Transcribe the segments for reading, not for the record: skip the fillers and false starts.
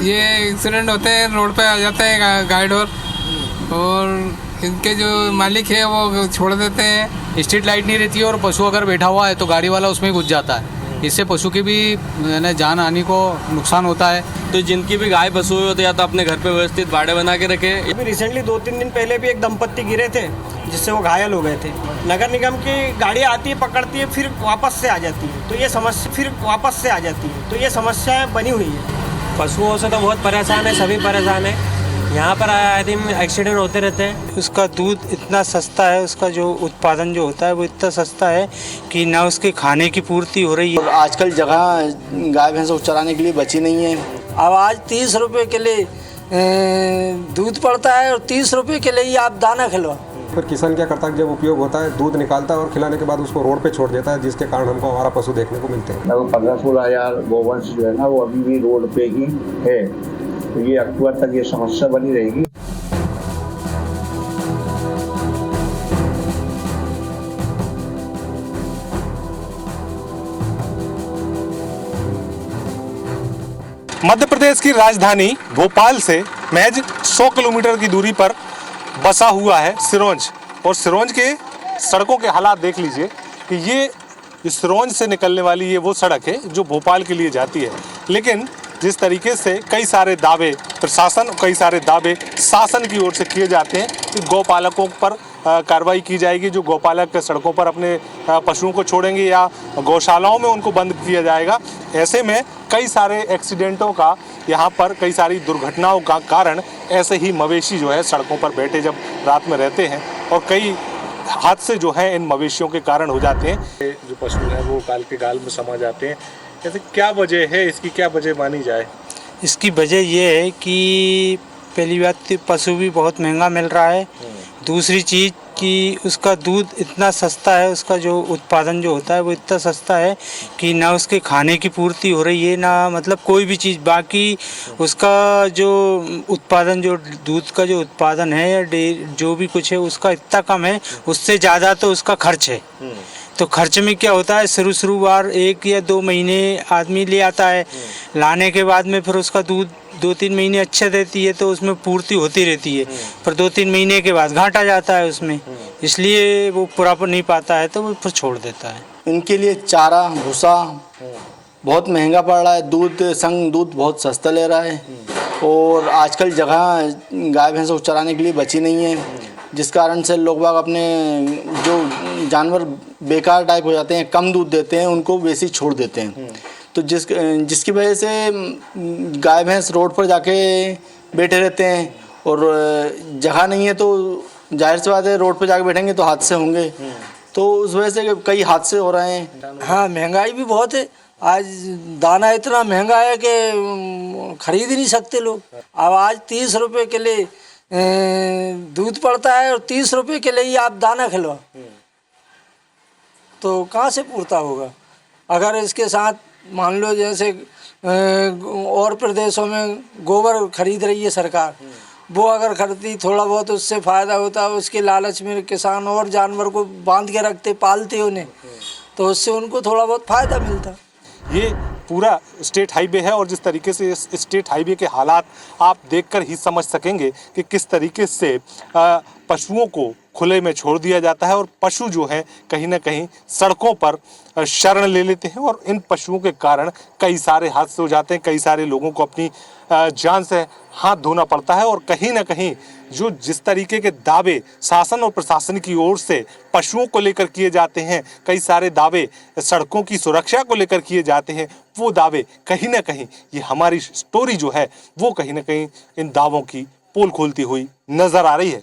ये एक्सीडेंट होते हैं, रोड पे आ जाते हैं गाइड और इनके जो मालिक है वो छोड़ देते हैं। स्ट्रीट लाइट नहीं रहती है और पशु अगर बैठा हुआ है तो गाड़ी वाला उसमें घुस जाता है। इससे पशु की भी जान हानि को नुकसान होता है। तो जिनकी भी गाय पशु हुए तो या तो अपने घर पे व्यवस्थित बाड़े बना के रखे। अभी रिसेंटली 2-3 दिन पहले भी एक दंपत्ति गिरे थे जिससे वो घायल हो गए थे। नगर निगम की गाड़ी आती है, पकड़ती है, फिर वापस से आ जाती है, तो ये समस्याएं बनी हुई है। पशुओं से तो बहुत परेशान है, सभी परेशान है। यहाँ पर आए दिन एक्सीडेंट होते रहते हैं। उसका दूध इतना सस्ता है, उसका जो उत्पादन जो होता है वो इतना सस्ता है कि ना उसके खाने की पूर्ति हो रही है। और आजकल जगह गाय भैंस को चराने के लिए बची नहीं है। अब आज 30 रुपए के लिए दूध पड़ता है और 30 रुपए के लिए ही आप दाना खिलवा। फिर किसान क्या करता है, जब उपयोग होता है दूध निकालता है और खिलाने के बाद उसको रोड पे छोड़ देता है, जिसके कारण हमको हमारा पशु देखने को मिलते हैं। लगभग 15-16 हज़ार गोवंश जो है ना वो अभी भी रोड पे ही है। तो ये अक्टूबर तक ये समस्या बनी रहेगी। मध्य प्रदेश की राजधानी भोपाल से महज 100 किलोमीटर की दूरी पर बसा हुआ है सिरोंज। और सिरोंज के सड़कों के हालात देख लीजिए कि ये सिरोंज से निकलने वाली ये वो सड़क है जो भोपाल के लिए जाती है। लेकिन जिस तरीके से कई सारे दावे प्रशासन, कई सारे दावे शासन की ओर से किए जाते हैं कि गौपालकों पर कार्रवाई की जाएगी, जो गौपालक सड़कों पर अपने पशुओं को छोड़ेंगे या गौशालाओं में उनको बंद किया जाएगा। ऐसे में कई सारे एक्सीडेंटों का, यहाँ पर कई सारी दुर्घटनाओं का कारण ऐसे ही मवेशी जो है सड़कों पर बैठे जब रात में रहते हैं और कई हादसे जो हैं इन मवेशियों के कारण हो जाते हैं। जो पशु हैं वो काल के गाल में समा जाते हैं। ऐसे क्या वजह है, इसकी क्या वजह मानी जाए? इसकी वजह ये है कि पहली बात तो पशु भी बहुत महंगा मिल रहा है। दूसरी चीज़ कि उसका दूध इतना सस्ता है, उसका जो उत्पादन जो होता है वो इतना सस्ता है कि ना उसके खाने की पूर्ति हो रही है, ना मतलब कोई भी चीज़। बाकी उसका जो उत्पादन, जो दूध का जो उत्पादन है या जो भी कुछ है उसका इतना कम है, उससे ज़्यादा तो उसका खर्च है। तो खर्च में क्या होता है, शुरू बार 1 या 2 महीने आदमी ले आता है, लाने के बाद में फिर उसका दूध 2-3 महीने अच्छा देती है तो उसमें पूर्ति होती रहती है। पर 2-3 महीने के बाद घाटा जाता है उसमें, इसलिए वो पूरा नहीं पाता है तो वो फिर छोड़ देता है। इनके लिए चारा भूसा बहुत महंगा पड़ रहा है, दूध बहुत सस्ता ले रहा है। और आजकल जगह गाय भैंस को चराने के लिए बची नहीं है, जिस कारण से लोग बाग अपने जो जानवर बेकार टाइप हो जाते हैं, कम दूध देते हैं, उनको वैसे ही छोड़ देते हैं। तो जिसकी वजह से गाय भैंस रोड पर जाके बैठे रहते हैं और जगह नहीं है तो जाहिर सी बात है रोड पर जाके बैठेंगे तो हादसे होंगे। तो उस वजह से कई हादसे हो रहे हैं। हाँ, महंगाई भी बहुत है। आज दाना इतना महंगा है कि खरीद ही नहीं सकते लोग। अब आज 30 रुपए के लिए दूध पड़ता है और 30 रुपए के लिए ही आप दाना खिलवा, तो कहाँ से पूर्ता होगा। अगर इसके साथ मान लो जैसे और प्रदेशों में गोबर खरीद रही है सरकार, वो अगर खरीदती थोड़ा बहुत उससे फ़ायदा होता, उसके लालच में किसान और जानवर को बांध के रखते, पालते उन्हें, तो उससे उनको थोड़ा बहुत फ़ायदा मिलता। ये पूरा स्टेट हाईवे है और जिस तरीके से इस स्टेट हाईवे के हालात आप देखकर ही समझ सकेंगे कि किस तरीके से पशुओं को खुले में छोड़ दिया जाता है और पशु जो है कहीं ना कहीं सड़कों पर शरण ले लेते हैं और इन पशुओं के कारण कई सारे हादसे हो जाते हैं। कई सारे लोगों को अपनी जान से हाथ धोना पड़ता है और कहीं ना कहीं जो जिस तरीके के दावे शासन और प्रशासन की ओर से पशुओं को लेकर किए जाते हैं, कई सारे दावे सड़कों की सुरक्षा को लेकर किए जाते हैं, वो दावे कहीं ना कहीं ये हमारी स्टोरी जो है वो कहीं ना कहीं इन दावों की पोल खोलती हुई नजर आ रही है।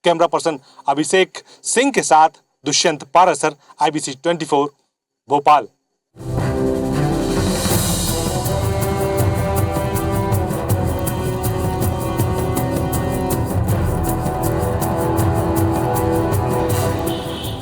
कैमरा पर्सन अभिषेक सिंह के साथ दुष्यंत पारासर, IBC 24 भोपाल।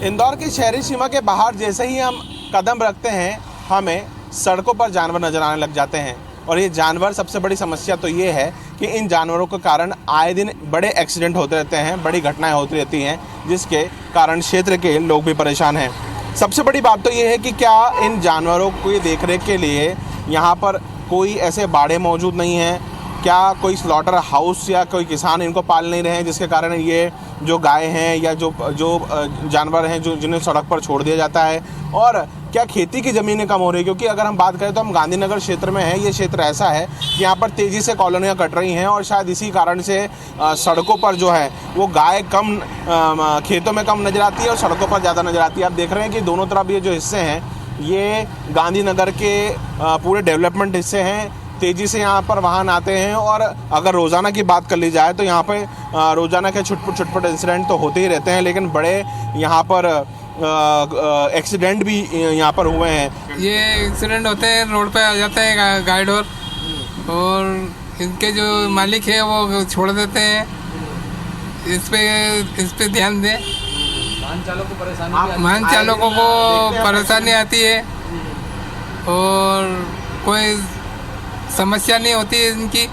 इंदौर की शहरी सीमा के बाहर जैसे ही हम कदम रखते हैं, हमें सड़कों पर जानवर नजर आने लग जाते हैं। और ये जानवर, सबसे बड़ी समस्या तो ये है कि इन जानवरों के कारण आए दिन बड़े एक्सीडेंट होते रहते हैं, बड़ी घटनाएं होती रहती हैं, जिसके कारण क्षेत्र के लोग भी परेशान हैं। सबसे बड़ी बात तो ये है कि क्या इन जानवरों की देखरेख के लिए यहाँ पर कोई ऐसे बाड़े मौजूद नहीं हैं, क्या कोई स्लॉटर हाउस या कोई किसान इनको पाल नहीं रहे हैं, जिसके कारण ये जो गाय हैं या जो जानवर हैं जिन्हें सड़क पर छोड़ दिया जाता है, और क्या खेती की ज़मीनें कम हो रही है? क्योंकि अगर हम बात करें तो हम गांधीनगर क्षेत्र में हैं। ये क्षेत्र ऐसा है कि यहाँ पर तेज़ी से कॉलोनियाँ कट रही हैं और शायद इसी कारण से सड़कों पर जो है वो गाय कम खेतों में कम नज़र आती है और सड़कों पर ज़्यादा नज़र आती है। आप देख रहे हैं कि दोनों तरफ ये जो हिस्से हैं ये गांधीनगर के पूरे डेवलपमेंट हिस्से हैं। तेज़ी से यहाँ पर वाहन आते हैं और अगर रोज़ाना की बात कर ली जाए तो यहाँ पे रोज़ाना के छुटपुट इंसिडेंट तो होते ही रहते हैं, लेकिन बड़े यहाँ पर एक्सीडेंट भी यहाँ पर हुए हैं। ये एक्सीडेंट होते हैं, रोड पे आ जाते हैं गाइड और इनके जो मालिक है वो छोड़ देते हैं। इस पे ध्यान दें। वाहन चालकों को परेशानी आती है और कोई समस्या नहीं होती है इनकी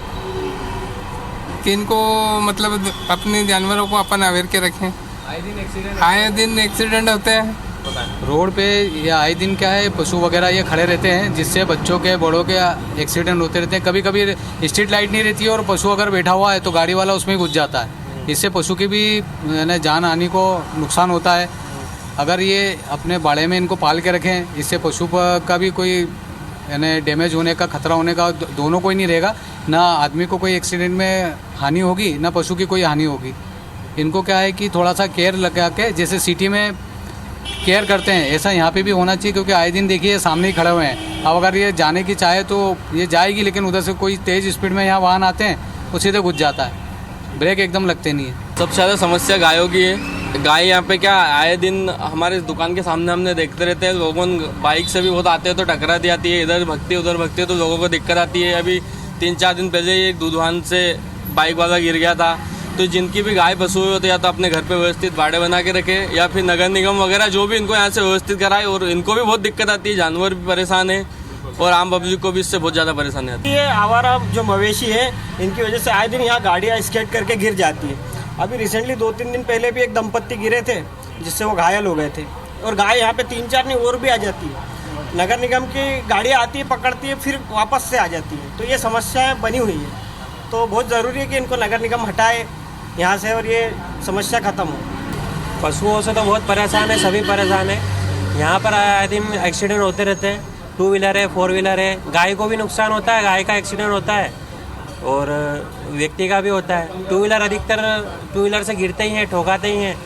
कि इनको मतलब अपने जानवरों को अपन अवेयर के रखें। आए दिन एक्सीडेंट होते हैं रोड पे। या आए दिन क्या है, पशु वगैरह ये खड़े रहते हैं जिससे बच्चों के बड़ों के एक्सीडेंट होते रहते हैं। कभी कभी स्ट्रीट लाइट नहीं रहती है और पशु अगर बैठा हुआ है तो गाड़ी वाला उसमें घुस जाता है। इससे पशु की भी जान हानि को नुकसान होता है। अगर ये अपने बाड़े में इनको पाल के रखें, इससे पशु का भी कोई डैमेज होने का खतरा होने का दोनों को ही नहीं रहेगा। ना आदमी को कोई एक्सीडेंट में हानि होगी, ना पशु की कोई हानि होगी। इनको क्या है कि थोड़ा सा केयर लगा के, जैसे सिटी में केयर करते हैं ऐसा यहाँ पे भी होना चाहिए। क्योंकि आए दिन देखिए सामने ही खड़े हुए हैं। अब अगर ये जाने की चाहे तो ये जाएगी, लेकिन उधर से कोई तेज़ स्पीड में यहाँ वाहन आते हैं वो सीधे घुस जाता है, ब्रेक एकदम लगते नहीं है। सबसे ज़्यादा समस्या गायों की है। गाय यहाँ पे क्या आए दिन हमारे दुकान के सामने हमने देखते रहते हैं। लोगों बाइक से भी बहुत आते हैं तो टकरा दी जाती है, इधर भगती उधर भगती है तो लोगों को दिक्कत आती है। अभी 3-4 दिन पहले एक दूधवान से बाइक वाला गिर गया था। तो जिनकी भी गाय पशु होते या तो अपने घर पे व्यवस्थित बाड़े बना के रखे या फिर नगर निगम वगैरह जो भी इनको यहाँ से व्यवस्थित कराए। और इनको भी बहुत दिक्कत आती है, जानवर भी परेशान है और आम पब्लिक को भी इससे बहुत ज़्यादा परेशानी आती है। ये आवारा जो मवेशी है इनकी वजह से आए दिन यहाँ गाड़ियाँ स्केट करके गिर जाती है। अभी रिसेंटली 2-3 दिन पहले भी एक दंपत्ति गिरे थे जिससे वो घायल हो गए थे। और गाय यहाँ पे 3-4 नहीं और भी आ जाती है। नगर निगम की गाड़ियाँ आती है, पकड़ती है, फिर वापस से आ जाती है। तो ये समस्याएं बनी हुई है। तो बहुत ज़रूरी है कि इनको नगर निगम हटाए यहाँ से और ये समस्या ख़त्म हो। पशुओं से तो बहुत परेशान है, सभी परेशान है। यहाँ पर आए दिन एक्सीडेंट होते रहते हैं। 2 व्हीलर है, 4 व्हीलर है। गाय को भी नुकसान होता है, गाय का एक्सीडेंट होता है और व्यक्ति का भी होता है। 2 व्हीलर अधिकतर 2 व्हीलर से गिरते ही हैं, ठोकाते ही हैं।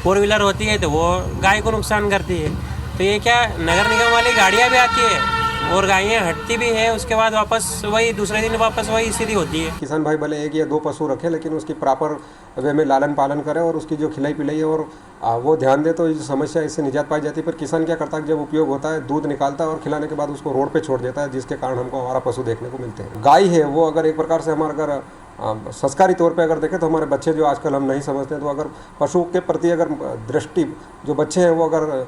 4 व्हीलर होती है तो वो गाय को नुकसान करती है। तो ये क्या नगर निगम वाली गाड़ियाँ भी आती है और गायें हटती भी है, उसके बाद वापस वही दूसरे दिन वापस वही स्थिति होती है। किसान भाई भले 1 या 2 पशु रखें लेकिन उसकी प्रॉपर वे में लालन पालन करें और उसकी जो खिलाई पिलाई है और वो ध्यान दे तो ये समस्या इससे निजात पाई जाती है। पर किसान क्या करता है, जब उपयोग होता है दूध निकालता है और खिलाने के बाद उसको रोड पे छोड़ देता है, जिसके कारण हमको हमारा पशु देखने को मिलते हैं। गाय है वो अगर एक प्रकार से हमारा अगर संस्कारी तौर पे अगर देखें तो हमारे बच्चे जो आजकल हम नहीं समझते हैं, तो अगर पशु के प्रति अगर दृष्टि जो बच्चे हैं वो अगर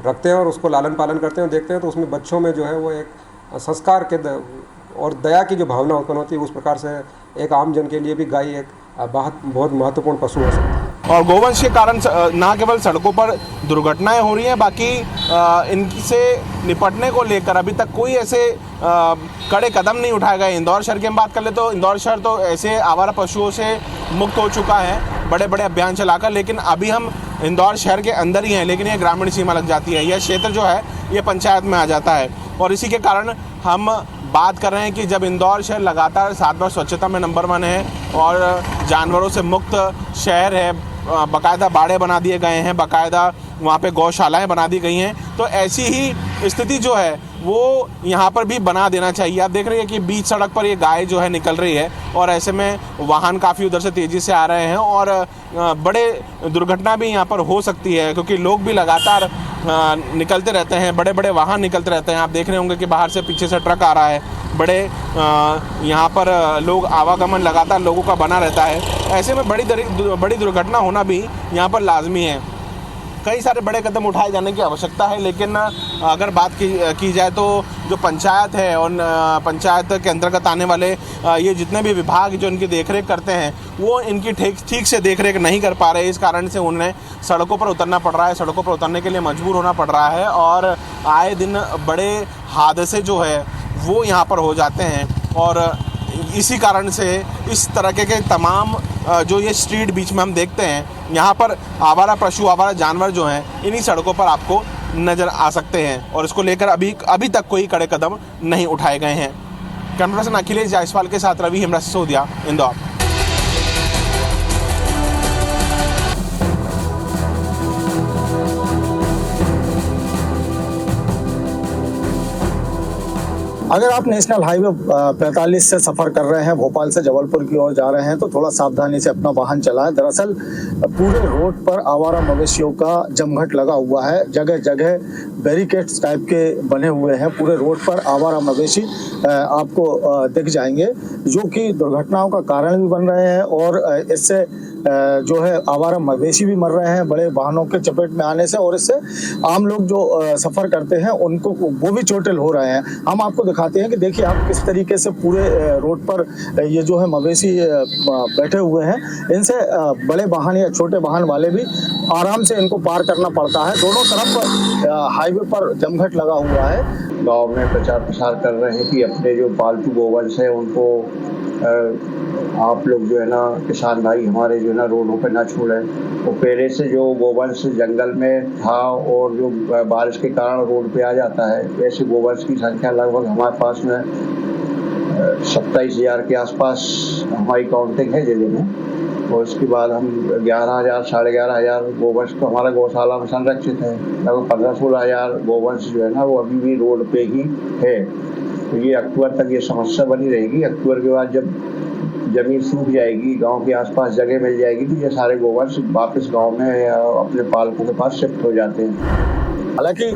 रखते हैं और उसको लालन पालन करते हैं, देखते हैं, तो उसमें बच्चों में जो है वो एक संस्कार के और दया की जो भावना उत्पन्न होती है। उस प्रकार से एक आम जन के लिए भी गाय एक बहुत महत्वपूर्ण पशु हो सकता है। और गोवंश के कारण ना केवल सड़कों पर दुर्घटनाएं हो रही हैं, बाकी इनसे निपटने को लेकर अभी तक कोई ऐसे कड़े कदम नहीं उठाए गए। इंदौर शहर की हम बात कर ले तो इंदौर शहर तो ऐसे आवारा पशुओं से मुक्त हो चुका है बड़े बड़े अभियान चलाकर। लेकिन अभी हम इंदौर शहर के अंदर ही हैं, लेकिन ये ग्रामीण सीमा लग जाती है। यह क्षेत्र जो है ये पंचायत में आ जाता है और इसी के कारण हम बात कर रहे हैं कि जब इंदौर शहर लगातार 7 बार स्वच्छता में नंबर 1 है और जानवरों से मुक्त शहर है, बाकायदा बाड़े बना दिए गए हैं, बाकायदा वहाँ पे गौशालाएं बना दी गई हैं, तो ऐसी ही स्थिति जो है वो यहाँ पर भी बना देना चाहिए। आप देख रहे हैं कि बीच सड़क पर ये गाय जो है निकल रही है और ऐसे में वाहन काफ़ी उधर से तेज़ी से आ रहे हैं और बड़े दुर्घटना भी यहाँ पर हो सकती है, क्योंकि लोग भी लगातार निकलते रहते हैं, बड़े बड़े वाहन निकलते रहते हैं। आप देख रहे होंगे कि बाहर से पीछे से ट्रक आ रहा है, बड़े यहाँ पर लोग आवागमन लगातार लोगों का बना रहता है। ऐसे में बड़ी दुर्घटना होना भी यहाँ पर लाजमी है। कई सारे बड़े कदम उठाए जाने की आवश्यकता है, लेकिन अगर बात की जाए तो जो पंचायत है और पंचायत के अंतर्गत आने वाले ये जितने भी विभाग जो इनकी देखरेख करते हैं वो इनकी ठीक से देखरेख नहीं कर पा रहे। इस कारण से उन्हें सड़कों पर उतरना पड़ रहा है, सड़कों पर उतरने के लिए मजबूर होना पड़ रहा है और आए दिन बड़े हादसे जो है वो यहाँ पर हो जाते हैं। और इसी कारण से इस तरह के तमाम जो ये स्ट्रीट बीच में हम देखते हैं, यहाँ पर आवारा पशु, आवारा जानवर जो हैं इन्हीं सड़कों पर आपको नज़र आ सकते हैं और इसको लेकर अभी तक कोई कड़े कदम नहीं उठाए गए हैं। कैमरा पर्सन अखिलेश जायसवाल के साथ रवि हेमरा सिसोदिया, इंदौर। अगर आप नेशनल हाईवे 45 से सफ़र कर रहे हैं, भोपाल से जबलपुर की ओर जा रहे हैं, तो थोड़ा सावधानी से अपना वाहन चलाएं। दरअसल पूरे रोड पर आवारा मवेशियों का जमघट लगा हुआ है। जगह जगह बैरिकेड्स टाइप के बने हुए हैं। पूरे रोड पर आवारा मवेशी आपको दिख जाएंगे, जो कि दुर्घटनाओं का कारण भी बन रहे हैं और इससे जो है आवारा मवेशी भी मर रहे हैं बड़े वाहनों के चपेट में आने से, और इससे आम लोग जो सफ़र करते हैं उनको वो भी चोटिल हो रहे हैं। हम आपको दिखाते हैं कि देखिए आप किस तरीके से पूरे रोड पर ये जो है मवेशी बैठे हुए हैं। इनसे बड़े वाहन या छोटे वाहन वाले भी आराम से इनको पार करना पड़ता है। दोनों तरफ हाईवे पर जमघट लगा हुआ है। गाँव में प्रचार प्रसार कर रहे हैं कि अपने जो पालतू गोवंश है उनको आप लोग जो है ना, किसान भाई हमारे जो है ना, रोडों पे ना छोड़ें। तो पहले से जो गोवंश जंगल में था और जो बारिश के कारण रोड पे आ जाता है, ऐसे गोवंश की संख्या लगभग हमारे पास में 27,000 के आसपास हमारी काउंटिंग है जिले में। और उसके बाद हम 11,000 साढ़े 11,000 गोवंश तो हमारा गौशाला में संरक्षित है। लगभग 15-16 हज़ार गोवंश जो है ना वो अभी भी रोड पे ही है। तो ये अक्टूबर तक ये समस्या बनी रहेगी। अक्टूबर के बाद जब जमीन सूख जाएगी, गांव के आसपास जगह मिल जाएगी, तो ये सारे गोवंश वापस गांव में या अपने पालकों के पास शिफ्ट हो जाते हैं। हालांकि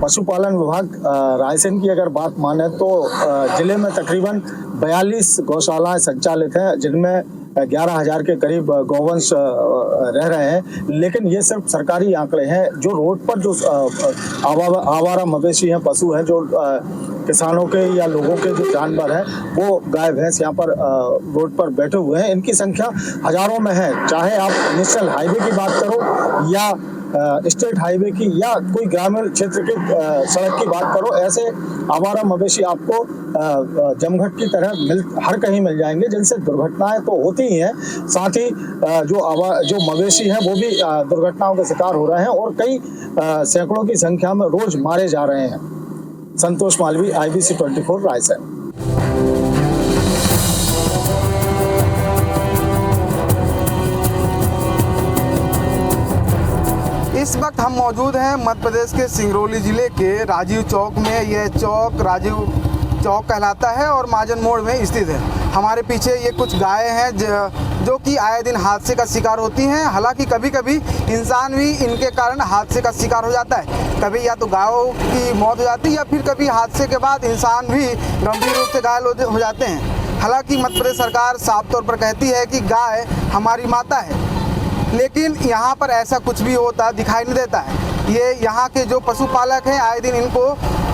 पशुपालन विभाग रायसेन की अगर बात माने तो जिले में तकरीबन 42 गौशालाएं संचालित हैं, जिनमें 11,000 के करीब गौवंश रह रहे हैं। लेकिन ये सिर्फ सरकारी आंकड़े हैं। जो रोड पर जो आवारा मवेशी हैं, पशु हैं, जो किसानों के या लोगों के जो जानवर हैं, वो गाय भैंस यहाँ पर रोड पर बैठे हुए हैं। इनकी संख्या हजारों में है। चाहे आप नेशनल हाईवे की बात करो या स्टेट हाईवे की या कोई ग्रामीण क्षेत्र की सड़क की बात करो, ऐसे आवारा मवेशी आपको जमघट की तरह हर कहीं मिल जाएंगे, जिनसे दुर्घटनाएं तो होती ही हैं, साथ ही जो मवेशी हैं वो भी दुर्घटनाओं के शिकार हो रहे हैं और कई सैकड़ों की संख्या में रोज मारे जा रहे हैं। संतोष मालवी, IBC 24 रायसेन। इस वक्त हम मौजूद हैं मध्य प्रदेश के सिंगरौली ज़िले के राजीव चौक में। यह चौक राजीव चौक कहलाता है और महाजन मोड़ में स्थित है। हमारे पीछे ये कुछ गायें हैं जो कि आए दिन हादसे का शिकार होती हैं। हालांकि कभी कभी इंसान भी इनके कारण हादसे का शिकार हो जाता है। कभी या तो गायों की मौत हो जाती है या फिर कभी हादसे के बाद इंसान भी गंभीर रूप से घायल हो जाते हैं। हालांकि मध्य प्रदेश सरकार साफ तौर पर कहती है कि गाय हमारी माता है, लेकिन यहाँ पर ऐसा कुछ भी होता दिखाई नहीं देता है। ये यहाँ के जो पशुपालक हैं आए दिन इनको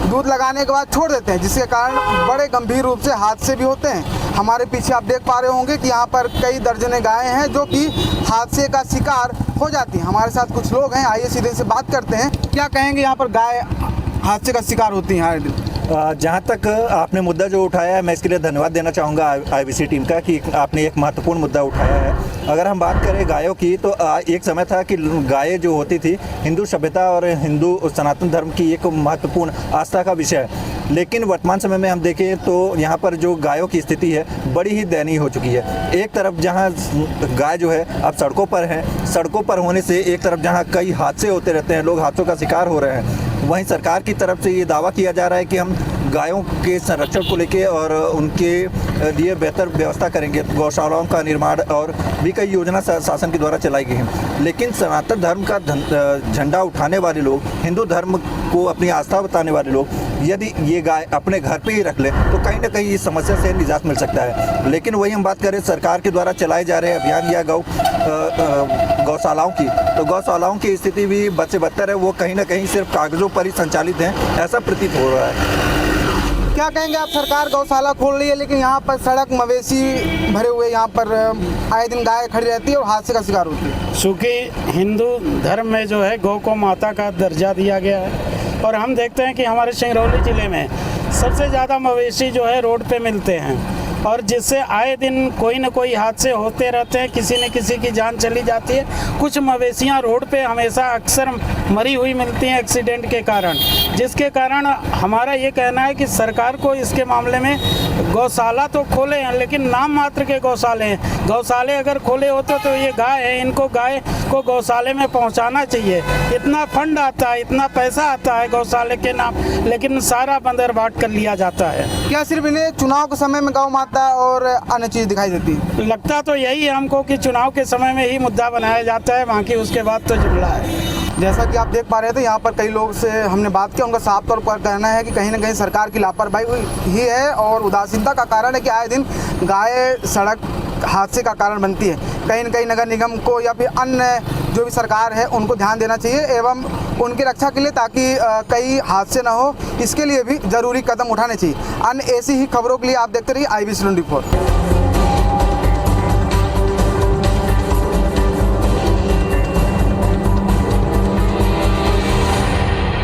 दूध लगाने के बाद छोड़ देते हैं, जिसके कारण बड़े गंभीर रूप से हादसे भी होते हैं। हमारे पीछे आप देख पा रहे होंगे कि यहाँ पर कई दर्जने गायें हैं जो कि हादसे का शिकार हो जाती हैं। हमारे साथ कुछ लोग हैं, आइए सीधे से बात करते हैं। क्या कहेंगे, यहाँ पर गाय हादसे का शिकार होती हैं आए दिन? जहाँ तक आपने मुद्दा जो उठाया है, मैं इसके लिए धन्यवाद देना चाहूँगा IBC टीम का कि आपने एक महत्वपूर्ण मुद्दा उठाया है। अगर हम बात करें गायों की, तो एक समय था कि गायें जो होती थी हिंदू सभ्यता और हिंदू सनातन धर्म की एक महत्वपूर्ण आस्था का विषय है। लेकिन वर्तमान समय में हम देखें तो यहाँ पर जो गायों की स्थिति है बड़ी ही दयनीय हो चुकी है। एक तरफ जहाँ गाय जो है अब सड़कों पर है, सड़कों पर होने से एक तरफ जहाँ कई हादसे होते रहते हैं, लोग हादसों का शिकार हो रहे हैं, वहीं सरकार की तरफ से ये दावा किया जा रहा है कि हम गायों के संरक्षण को लेके और उनके लिए बेहतर व्यवस्था करेंगे, गौशालाओं का निर्माण और भी कई योजना शासन के द्वारा चलाई गई हैं। लेकिन सनातन धर्म का झंडा उठाने वाले लोग, हिंदू धर्म को अपनी आस्था बताने वाले लोग यदि ये गाय अपने घर पे ही रख ले तो कहीं ना कहीं इस समस्या से निजात मिल सकता है। लेकिन वही हम बात करें सरकार के द्वारा चलाए जा रहे अभियान या गौशालाओं की, तो गौशालाओं की स्थिति भी बद से बदतर है। वो कहीं ना कहीं सिर्फ कागजों पर ही संचालित हैं, ऐसा प्रतीत हो रहा है। क्या कहेंगे आप, सरकार गौशाला खोल रही है लेकिन यहाँ पर सड़क मवेशी भरे हुए, यहाँ पर आए दिन गाय खड़ी रहती है और हादसे का शिकार होती है। चूँकि हिंदू धर्म में जो है गौ को माता का दर्जा दिया गया है और हम देखते हैं कि हमारे सिंगरौली ज़िले में सबसे ज़्यादा मवेशी जो है रोड पे मिलते हैं और जिससे आए दिन कोई न कोई हादसे होते रहते हैं, किसी न किसी की जान चली जाती है। कुछ मवेशियाँ रोड पे हमेशा अक्सर मरी हुई मिलती हैं एक्सीडेंट के कारण, जिसके कारण हमारा ये कहना है कि सरकार को इसके मामले में गौशाला तो खोले हैं, लेकिन नाम मात्र के गौशाले हैं। गौशाले अगर खोले होते तो ये गाय है, इनको गाय को गौशाले में पहुंचाना चाहिए। इतना फंड आता है, इतना पैसा आता है गौशाले के नाम, लेकिन सारा बंदरबाट कर लिया जाता है। क्या सिर्फ इन्हें चुनाव के समय में गौ माता और अन्य चीज़ दिखाई देती है? लगता तो यही है हमको कि चुनाव के समय में ही मुद्दा बनाया जाता है, बाकी उसके बाद तो जुमला है। जैसा कि आप देख पा रहे थे, यहाँ पर कई लोग से हमने बात की, उनका साफ तौर पर कहना है कि कहीं ना कहीं सरकार की लापरवाही ही है और उदासीनता का कारण है कि आए दिन गाय सड़क हादसे का कारण बनती है। कहीं न कहीं नगर निगम को या फिर अन्य जो भी सरकार है उनको ध्यान देना चाहिए एवं उनकी रक्षा के लिए, ताकि कई हादसे ना हो, इसके लिए भी ज़रूरी कदम उठाने चाहिए। अन्य ऐसी ही खबरों के लिए आप देखते रहिए IBC 24।